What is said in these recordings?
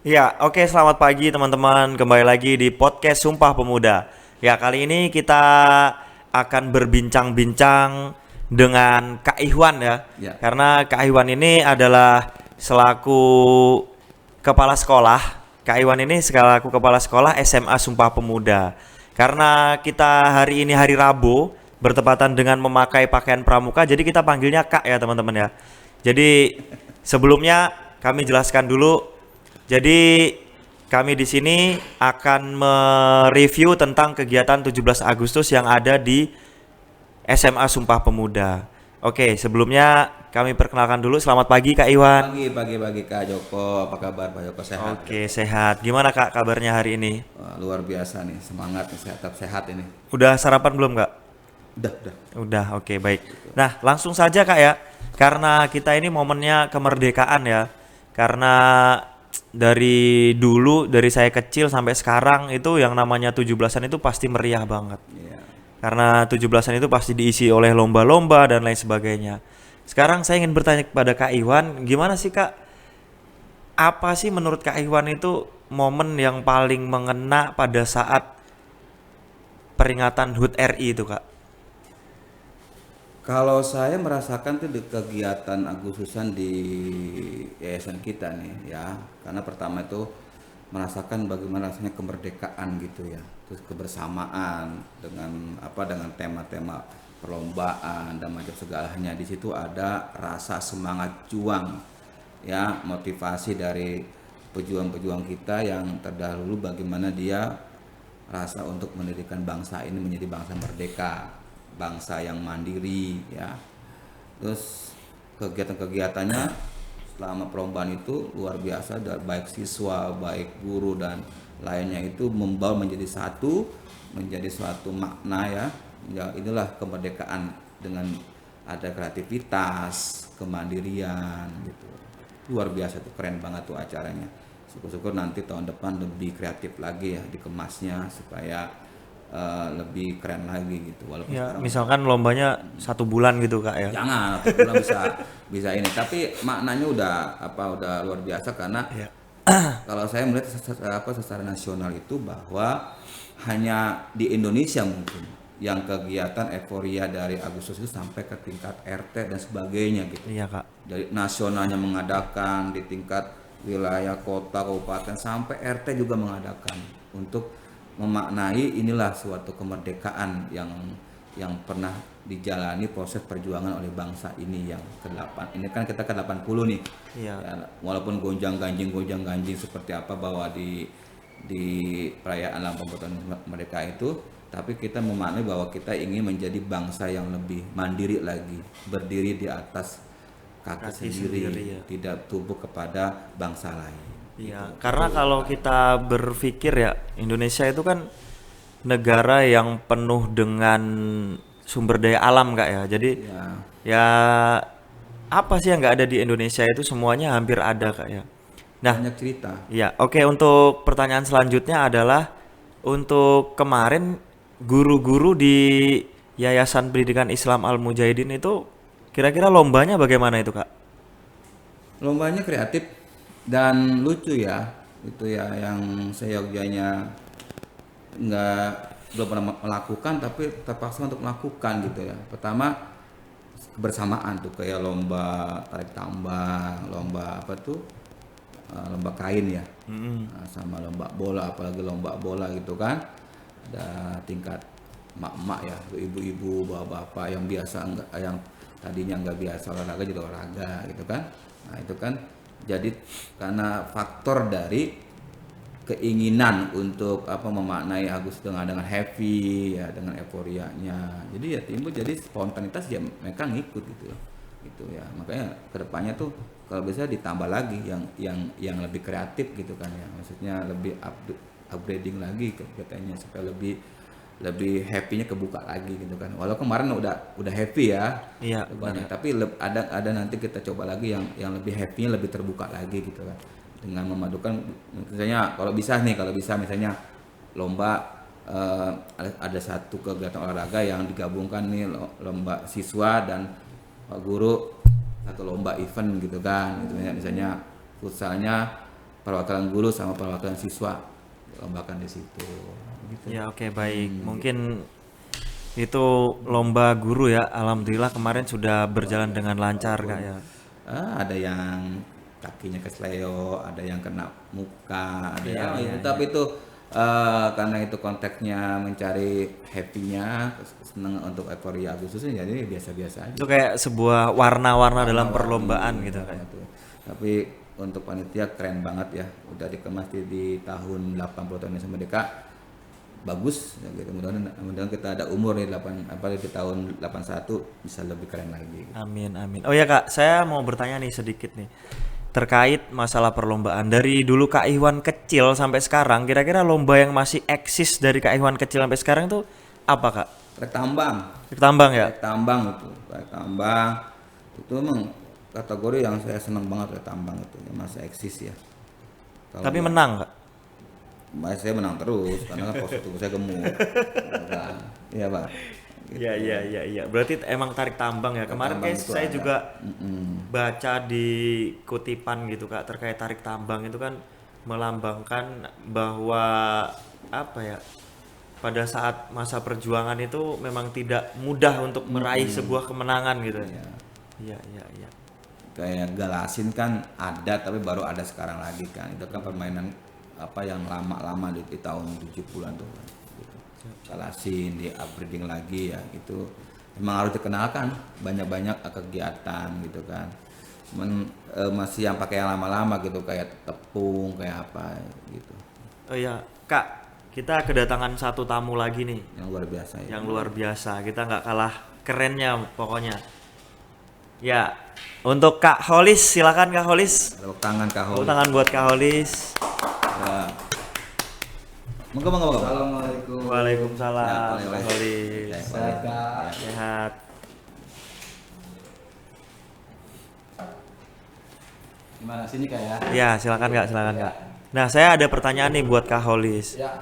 Ya, oke, selamat pagi teman-teman. Kembali lagi di podcast Sumpah Pemuda. Ya, kali ini kita akan berbincang-bincang dengan Kak Ihwan ya. Ya, Karena Kak Ihwan ini adalah selaku kepala sekolah. Kak Ihwan ini selaku kepala sekolah SMA Sumpah Pemuda. Karena kita hari ini hari Rabu bertepatan dengan memakai pakaian pramuka, jadi kita panggilnya Kak ya teman-teman ya. Jadi sebelumnya kami jelaskan dulu. Jadi kami di sini akan mereview tentang kegiatan 17 Agustus yang ada di SMA Sumpah Pemuda. Oke, sebelumnya kami perkenalkan dulu. Selamat pagi Kak Iwan. pagi Kak Joko, apa kabar Pak Joko? Sehat Kak Oke, Joko? sehat. Gimana Kak kabarnya hari ini? Wah, luar biasa nih, semangat nih, tetap sehat ini. Udah sarapan belum Kak? Udah. Udah, oke, baik. Nah, langsung saja Kak ya. Karena kita ini momennya kemerdekaan ya. Karena dari dulu, dari saya kecil sampai sekarang itu yang namanya 17-an itu pasti meriah banget. Iya. Karena 17-an itu pasti diisi oleh lomba-lomba dan lain sebagainya. Sekarang saya ingin bertanya kepada Kak Iwan, gimana sih Kak? Apa sih menurut Kak Iwan itu momen yang paling mengena pada saat peringatan HUT RI itu Kak? Kalau saya merasakan tuh di kegiatan Agustusan di yayasan kita nih ya, karena pertama itu merasakan bagaimana rasanya kemerdekaan gitu ya, terus kebersamaan dengan tema-tema perlombaan dan macam segalanya. Di situ ada rasa semangat juang ya, motivasi dari pejuang-pejuang kita yang terdahulu, bagaimana dia rasa untuk mendirikan bangsa ini menjadi bangsa merdeka, bangsa yang mandiri ya. Terus kegiatan-kegiatannya selama perlombaan itu luar biasa, baik siswa, baik guru dan lainnya itu membawa menjadi satu, menjadi suatu makna ya. Ya inilah kemerdekaan dengan ada kreativitas, kemandirian gitu. Luar biasa tuh, keren banget tuh acaranya. Syukur-syukur nanti tahun depan lebih kreatif lagi ya dikemasnya supaya lebih keren lagi gitu, walaupun Ya, sekarang misalkan lombanya 1 bulan gitu Kak ya. jangan atau bilang bisa bisa ini, tapi maknanya udah luar biasa karena Ya. kalau saya melihat secara nasional itu bahwa hanya di Indonesia mungkin yang kegiatan euforia dari Agustus itu sampai ke tingkat RT dan sebagainya gitu. Iya Kak. Dari nasionalnya mengadakan, di tingkat wilayah, kota, kabupaten sampai RT juga mengadakan untuk memaknai inilah suatu kemerdekaan yang pernah dijalani proses perjuangan oleh bangsa ini yang ke-8. Ini kan kita ke-80 nih. Iya. Ya, walaupun gonjang-ganjing seperti apa bahwa di perayaan lambang pembebasan merdeka itu, tapi kita memaknai bahwa kita ingin menjadi bangsa yang lebih mandiri lagi, berdiri di atas kaki Kaki sendiri, sendiri ya. tidak tubuh kepada bangsa lain. Gitu. Iya, karena kalau kita berpikir ya, Indonesia itu kan negara yang penuh dengan sumber daya alam Kak ya. Jadi Ya, ya apa sih yang nggak ada di Indonesia itu semuanya hampir ada Kak ya. Nah, banyak cerita. ya oke, untuk pertanyaan selanjutnya adalah untuk kemarin guru-guru di Yayasan Pendidikan Islam Al Mujahidin itu kira-kira lombanya bagaimana itu Kak? Lombanya kreatif dan lucu ya. Itu ya yang seyogyanya nggak belum pernah melakukan tapi terpaksa untuk melakukan gitu ya. Pertama kebersamaan tuh, kayak lomba tarik tambang, lomba apa tuh, lomba kain ya. Mm-mm. Nah, sama lomba bola, apalagi lomba bola gitu kan. Ada tingkat emak-emak ya, ibu-ibu, bapak-bapak yang biasa enggak, yang tadinya nggak biasa olahraga jadi olahraga gitu kan. Nah itu kan jadi karena faktor dari keinginan untuk memaknai Agus dengan happy ya, dengan euforianya, jadi ya timbul jadi spontanitas ya, mereka ngikut gitu ya. Makanya kedepannya tuh kalau bisa ditambah lagi yang lebih kreatif gitu kan ya, maksudnya lebih upgrading lagi katanya supaya lebih lebih happy-nya kebuka lagi gitu kan. Walau kemarin udah happy ya Iya, banyak, benar. tapi ada nanti kita coba lagi yang lebih happy-nya lebih terbuka lagi gitu kan. Dengan memadukan misalnya kalau bisa misalnya lomba, eh, ada satu kegiatan olahraga yang digabungkan nih, lomba siswa dan guru, satu lomba event gitu kan. Gitu, misalnya futsalnya perwakilan guru sama perwakilan siswa lombakan di situ. Gitu. Ya oke baik. Mungkin itu lomba guru ya. Alhamdulillah kemarin sudah berjalan dengan lancar Kak ya. Ada yang kakinya kesleo, ada yang kena muka, ada Iya, yang iya, tapi itu karena itu konteksnya mencari happy-nya, senang untuk euforia Agustusnya, jadi biasa-biasa aja. Itu kayak sebuah warna-warna dalam perlombaan gitu Kan kan. itu. Tapi untuk panitia keren banget ya, udah dikemas di tahun 80 tahun Indonesia Merdeka, bagus ya gitu. Mudah-mudahan kita ada umur nih di tahun 81 bisa lebih keren lagi. Gitu. Amin amin. Oh ya Kak, saya mau bertanya nih sedikit nih. Terkait masalah perlombaan dari dulu Kak Iwan kecil sampai sekarang, kira-kira lomba yang masih eksis dari Kak Iwan kecil sampai sekarang tuh apa Kak? Trek tambang. Tambang ya? Trek tambang itu emang kategori yang saya senang banget, trek tambang itu yang masih eksis ya. Tapi menang Kak? Saya menang terus karena kan postur tubuh saya gemuk. Iya Pak. Gitu. Iya. Berarti emang tarik tambang ya. Kemarin tambang kayak itu saya ada. juga baca di kutipan gitu Kak terkait tarik tambang itu kan melambangkan bahwa apa ya? Pada saat masa perjuangan itu memang tidak mudah untuk meraih sebuah kemenangan gitu. Iya. Kayak galasin kan ada tapi baru ada sekarang lagi kan. Itu kan permainan apa yang lama-lama di tahun 70-an tuh kan. Gitu. Galasin di upgrading lagi ya itu memang harus dikenalkan banyak-banyak kegiatan gitu kan. Cuman masih yang pakai yang lama-lama gitu kayak tepung kayak apa gitu. Oh iya, Kak, kita kedatangan satu tamu lagi nih Yang luar biasa ya. yang luar biasa. Kita nggak kalah kerennya pokoknya. Ya, untuk Kak Holis, silakan Kak Holis. Tepuk tangan Kak Tepuk Holi. tangan buat Kak Holis. Ya. Monggo. Assalamualaikum. Waalaikumsalam, Ya, Kak Holis. Ya, Sehat, Kak. Sehat. Gimana sini Kak ya? Ya, silakan Kak, Kak. Nah, saya ada pertanyaan nih buat Kak Holis. Ya.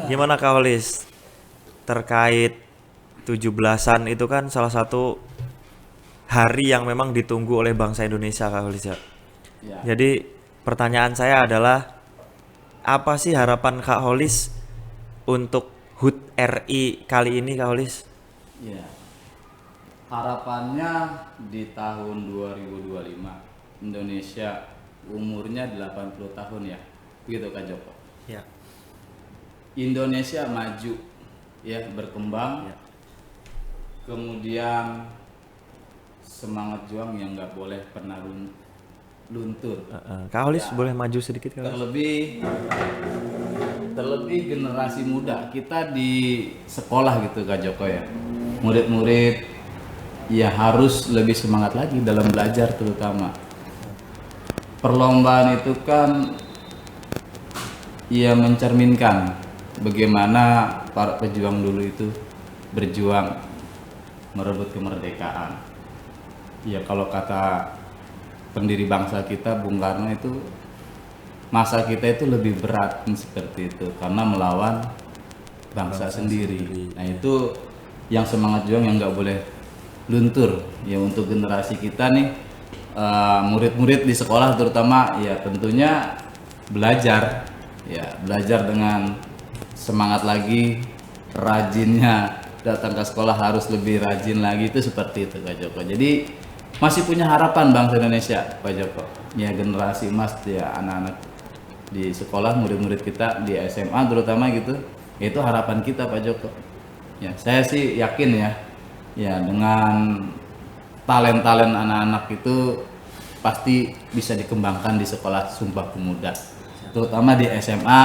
Gimana Kak Holis? Terkait 17-an itu kan salah satu hari yang memang ditunggu oleh bangsa Indonesia Kak Holis ya. Ya. Jadi pertanyaan saya adalah apa sih harapan Kak Holis untuk HUT RI kali ini Kak Holis? Ya. Harapannya di tahun 2025 Indonesia umurnya 80 tahun ya. Begitu Kak Joko. Ya. Indonesia maju ya, berkembang. Ya. Kemudian semangat juang yang nggak boleh pernah luntur. Kak Holis Ya. boleh maju sedikit Kak Holis? Terlebih generasi muda kita di sekolah gitu Kak Joko ya, murid-murid ya harus lebih semangat lagi dalam belajar, terutama perlombaan itu kan ya mencerminkan bagaimana para pejuang dulu itu berjuang merebut kemerdekaan. Ya kalau kata pendiri bangsa kita Bung Karno itu, masa kita itu lebih berat seperti itu karena melawan bangsa sendiri. Nah itu yang semangat juang yang nggak boleh luntur ya untuk generasi kita nih, murid-murid di sekolah terutama ya tentunya belajar dengan semangat lagi, rajinnya datang ke sekolah harus lebih rajin lagi, itu seperti itu Kak Joko. Jadi masih punya harapan bangsa Indonesia Pak Joko ya, generasi emas ya, anak-anak di sekolah, murid-murid kita di SMA terutama gitu, itu harapan kita Pak Joko ya. Saya sih yakin ya dengan talent anak-anak itu pasti bisa dikembangkan di sekolah Sumpah Pemuda, terutama di SMA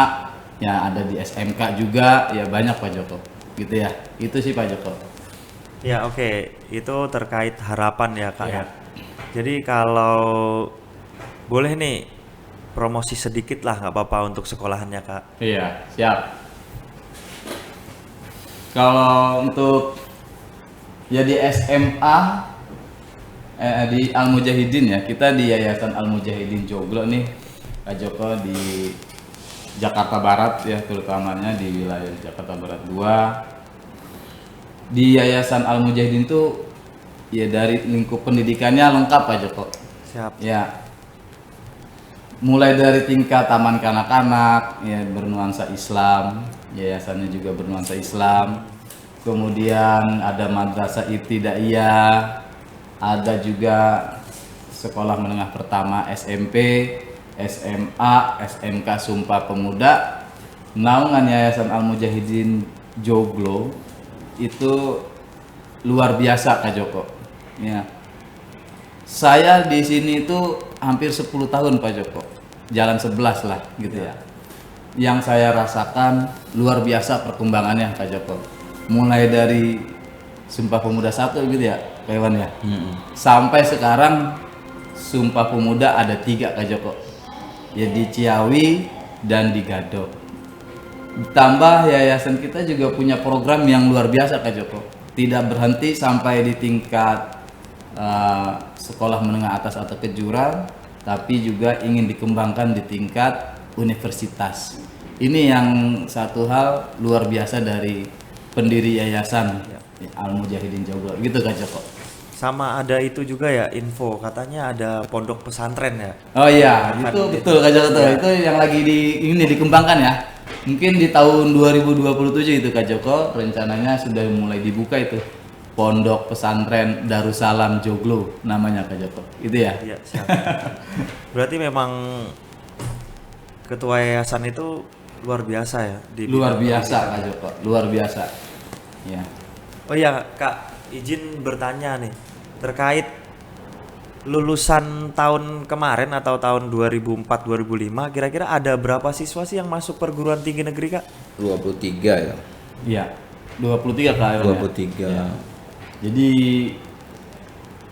ya, ada di SMK juga ya, banyak Pak Joko gitu ya. Itu sih Pak Joko. Ya oke, itu terkait harapan ya Kak ya. Ya. Jadi kalau boleh nih promosi sedikit lah nggak apa-apa untuk sekolahannya Kak. Iya, siap. Kalau untuk ya di SMA di Al Mujahidin ya, kita di Yayasan Al Mujahidin Joglo nih Kak Joko, di Jakarta Barat ya, terutamanya di wilayah Jakarta Barat 2. Di Yayasan Al Mujahidin tuh ya dari lingkup pendidikannya lengkap Pak Joko. Siap. Ya. mulai dari tingkat taman kanak-kanak ya bernuansa Islam, yayasannya juga bernuansa Islam. Kemudian ada madrasah ibtidaiyah, ada juga sekolah menengah pertama SMP, SMA, SMK Sumpah Pemuda. Naungan Yayasan Al Mujahidin Joglo itu luar biasa Kak Joko. Ya. Saya di sini itu hampir 10 tahun Pak Joko. Jalan 11 lah gitu ya. Yang saya rasakan luar biasa perkembangannya Kak Joko. Mulai dari Sumpah Pemuda 1 gitu ya, Kak Iwan ya. Sampai sekarang Sumpah Pemuda ada 3 Kak Joko. Ya di Ciawi dan di Gadok. Ditambah yayasan kita juga punya program yang luar biasa Kak Joko. Tidak berhenti sampai di tingkat sekolah menengah atas atau kejuruan, tapi juga ingin dikembangkan di tingkat universitas. Ini yang satu hal luar biasa dari pendiri yayasan Al Mujahidin Joglo gitu Kak Joko. Sama ada itu juga ya info katanya ada pondok pesantren ya. Oh iya, itu Kan betul Kak Joko tuh. Itu yang lagi ini dikembangkan ya. Mungkin di tahun 2027 itu Kak Joko rencananya sudah mulai dibuka itu. Pondok Pesantren Darussalam Joglo namanya Kak Joko. Itu ya. Iya, siap. Berarti memang ketua yayasan itu luar biasa ya di Luar bidang biasa Kak Joko, luar biasa. Ya. Oh iya Kak, izin bertanya nih terkait lulusan tahun kemarin atau tahun 2004-2005 kira-kira ada berapa siswa sih yang masuk perguruan tinggi negeri Kak? 23 ya. Iya. 23 Kak Iwan ya? 23. Ya. Jadi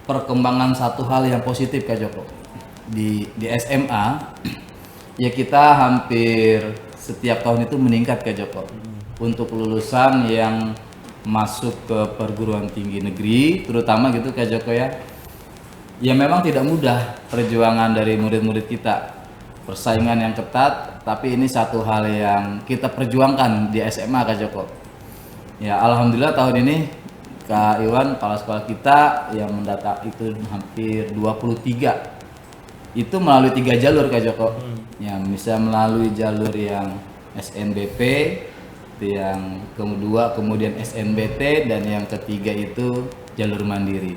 perkembangan satu hal yang positif Kak Joko di SMA ya kita hampir setiap tahun itu meningkat Kak Joko untuk lulusan yang masuk ke perguruan tinggi negeri terutama gitu Kak Joko ya. Ya memang tidak mudah perjuangan dari murid-murid kita, persaingan yang ketat, tapi ini satu hal yang kita perjuangkan di SMA Kak Joko. Ya alhamdulillah tahun ini Kak Iwan kepala sekolah kita yang mendata itu hampir 23 itu melalui 3 jalur Kak Joko. Yang bisa melalui jalur yang SNBP, yang kedua kemudian SNBT dan yang ketiga itu jalur mandiri.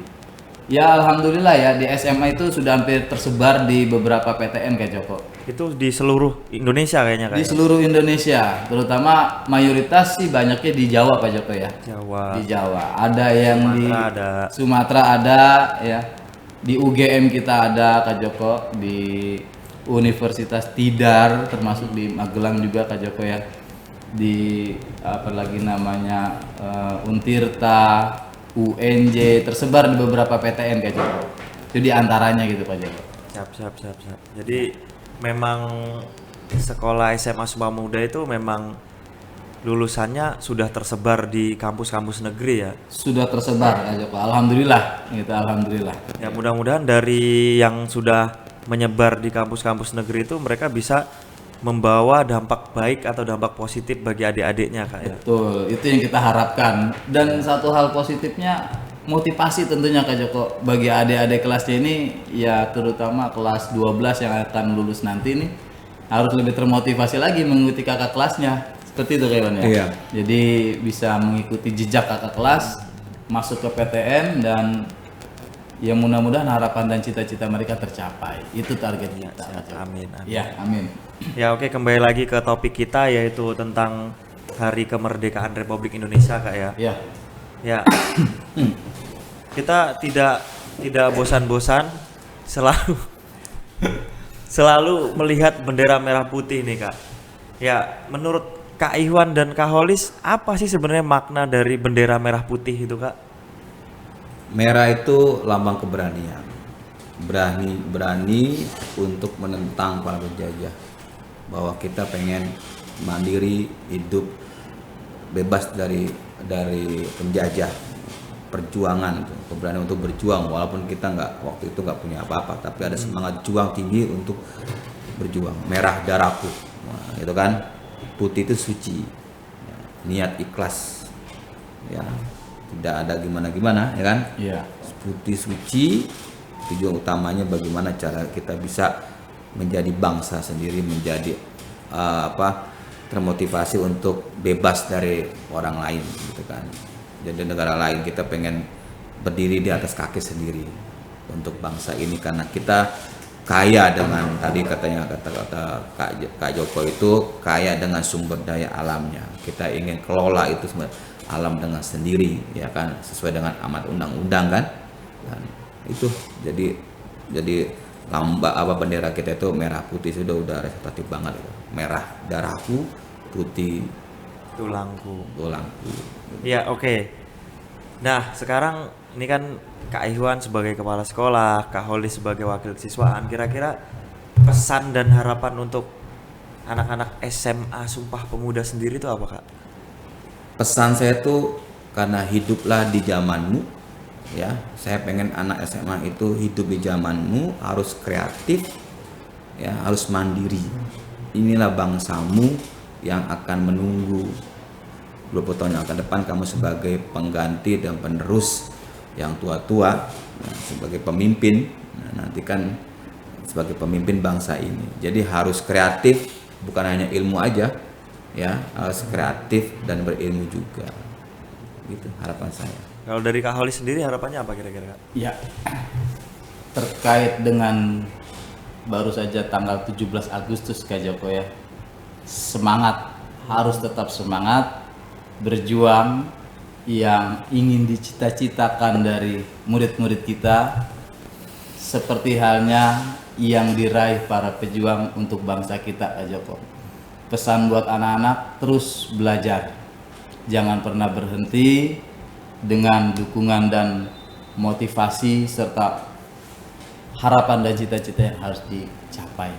Ya alhamdulillah ya di SMA itu sudah hampir tersebar di beberapa PTN Kak Joko. Itu di seluruh Indonesia kayaknya Kak. Di ya? seluruh Indonesia, terutama mayoritas sih banyaknya di Jawa Pak Joko ya. Jawa. Di Jawa, ada yang di Sumatera ada. Sumatera ada ya. Di UGM kita ada Kak Joko, di Universitas Tidar termasuk di Magelang juga Kak Joko ya. Di apalagi namanya Untirta, UNJ tersebar di beberapa PTN Kak Joko. Itu di antaranya gitu Kak Joko. Siap. Jadi memang sekolah SMA Sumpah Pemuda itu memang lulusannya sudah tersebar di kampus-kampus negeri ya. Sudah tersebar Kak Joko. Alhamdulillah gitu alhamdulillah. Ya mudah-mudahan dari yang sudah menyebar di kampus-kampus negeri itu mereka bisa membawa dampak baik atau dampak positif bagi adik-adiknya Kak ya. Betul, itu yang kita harapkan. Dan satu hal positifnya motivasi tentunya Kak Joko bagi adik-adik kelasnya ini ya terutama kelas 12 yang akan lulus nanti nih harus lebih termotivasi lagi mengikuti kakak kelasnya. Seperti itu Kak Iwan ya. Iya. Jadi bisa mengikuti jejak kakak kelas, masuk ke PTN dan ya mudah-mudahan harapan dan cita-cita mereka tercapai. Itu target kita. Kak Joko. Amin. Ya, amin. Ya oke, kembali lagi ke topik kita yaitu tentang Hari Kemerdekaan Republik Indonesia Kak ya. Ya. Ya. Kita tidak bosan-bosan selalu melihat bendera merah putih nih Kak. Ya, menurut Kak Iwan dan Kak Holis, apa sih sebenarnya makna dari bendera merah putih itu Kak? Merah itu lambang keberanian. Berani untuk menentang para penjajah. Bahwa kita pengen mandiri, hidup bebas dari penjajah. Perjuangan itu, keberanian untuk berjuang walaupun kita waktu itu nggak punya apa-apa, tapi ada semangat juang tinggi untuk berjuang. Merah darahku, nah, itu kan. Putih itu suci, ya, niat ikhlas, ya tidak ada gimana-gimana, ya kan. Iya. Putih suci, tujuan utamanya bagaimana cara kita bisa menjadi bangsa sendiri, menjadi termotivasi untuk bebas dari orang lain gitu kan. Jadi negara lain kita pengen berdiri di atas kaki sendiri untuk bangsa ini, karena kita kaya dengan tadi katanya kata Kak Joko itu kaya dengan sumber daya alamnya. Kita ingin kelola itu sumber alam dengan sendiri ya kan, sesuai dengan amat undang-undang kan. Dan itu jadi bendera kita itu merah putih, sudah representatif banget. Merah darahku, putih Tulangku. tulangku. Ya, oke. Nah, sekarang ini kan Kak Iwan sebagai kepala sekolah, Kak Holis sebagai wakil siswaan, kira-kira pesan dan harapan untuk anak-anak SMA Sumpah Pemuda sendiri itu apa, Kak? Pesan saya tuh, karena hiduplah di zamanmu ya, saya pengen anak SMA itu hidup di zamanmu, harus kreatif ya, harus mandiri. Inilah bangsamu yang akan menunggu 20 tahun yang akan depan, kamu sebagai pengganti dan penerus yang tua-tua, sebagai pemimpin, nanti kan sebagai pemimpin bangsa ini. Jadi harus kreatif, bukan hanya ilmu aja ya, harus kreatif dan berilmu juga. Gitu harapan saya. Kalau dari Kak Holis sendiri harapannya apa kira-kira, Kak? Ya, terkait dengan baru saja tanggal 17 Agustus Kak Joko ya, semangat, harus tetap semangat berjuang yang ingin dicita-citakan dari murid-murid kita, seperti halnya yang diraih para pejuang untuk bangsa kita Kak Joko. Pesan buat anak-anak, terus belajar, jangan pernah berhenti, dengan dukungan dan motivasi serta harapan dan cita-cita yang harus dicapai.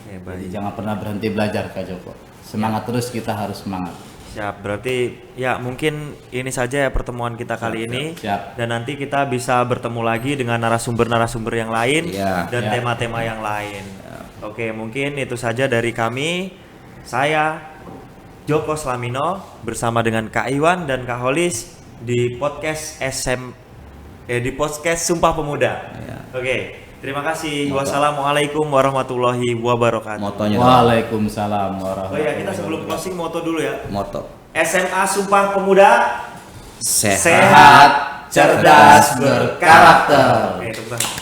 Oke, Jadi baik. jangan pernah berhenti belajar Kak Joko. Semangat terus, kita harus semangat. Siap, berarti ya mungkin ini saja ya pertemuan kita kali ini. siap. Dan nanti kita bisa bertemu lagi dengan narasumber-narasumber yang lain Iya. dan Ya. tema-tema yang lain. Oke, mungkin itu saja dari kami. Saya Joko Slamino bersama dengan Kak Iwan dan Kak Holis di podcast di podcast Sumpah Pemuda. Ya. Oke, terima kasih. Wassalamualaikum warahmatullahi wabarakatuh. Motonya Waalaikumsalam warahmatullahi Oh ya, kita sebelum closing moto dulu ya. moto SMA Sumpah Pemuda sehat, sehat, cerdas, berkarakter. Oke, tepuk tangan.